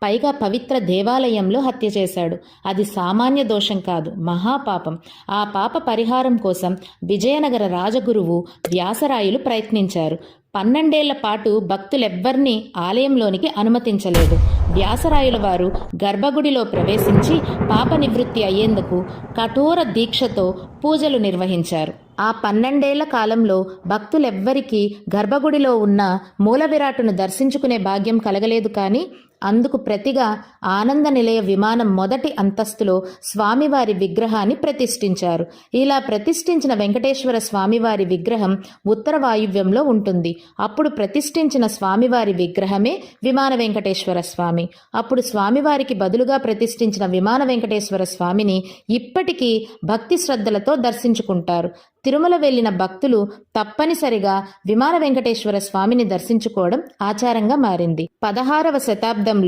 పైగా పవిత్ర దేవాలయంలో హత్య చేశాడు. అది సామాన్య దోషం కాదు, మహాపాపం. ఆ పాప పరిహారం కోసం విజయనగర రాజగురువు వ్యాసరాయలు ప్రయత్నించారు. 12 ఏళ్ల పాటు భక్తులెవ్వర్నీ ఆలయంలోనికి అనుమతించలేదు. వ్యాసరాయల వారు గర్భగుడిలో ప్రవేశించి పాప నివృత్తి అయ్యేందుకు కఠోర దీక్షతో పూజలు నిర్వహించారు. ఆ 12 ఏళ్ల కాలంలో భక్తులెవ్వరికీ గర్భగుడిలో ఉన్న మూల విరాట్టును దర్శించుకునే భాగ్యం కలగలేదు. కానీ అందుకు ప్రతిగా ఆనంద నిలయ విమానం మొదటి అంతస్తులో స్వామివారి విగ్రహాన్ని ప్రతిష్ఠించారు. ఇలా ప్రతిష్ఠించిన వెంకటేశ్వర స్వామివారి విగ్రహం ఉత్తర వాయువ్యంలో ఉంటుంది. అప్పుడు ప్రతిష్ఠించిన స్వామివారి విగ్రహమే విమాన వెంకటేశ్వర స్వామి. అప్పుడు స్వామివారికి బదులుగా ప్రతిష్ఠించిన విమాన వెంకటేశ్వర స్వామిని ఇప్పటికీ భక్తి శ్రద్ధలతో దర్శించుకుంటారు. తిరుమల వెళ్లిన భక్తులు తప్పనిసరిగా విమాన వెంకటేశ్వర స్వామిని దర్శించుకోవడం ఆచారంగా మారింది. 16వ శతాబ్దంలో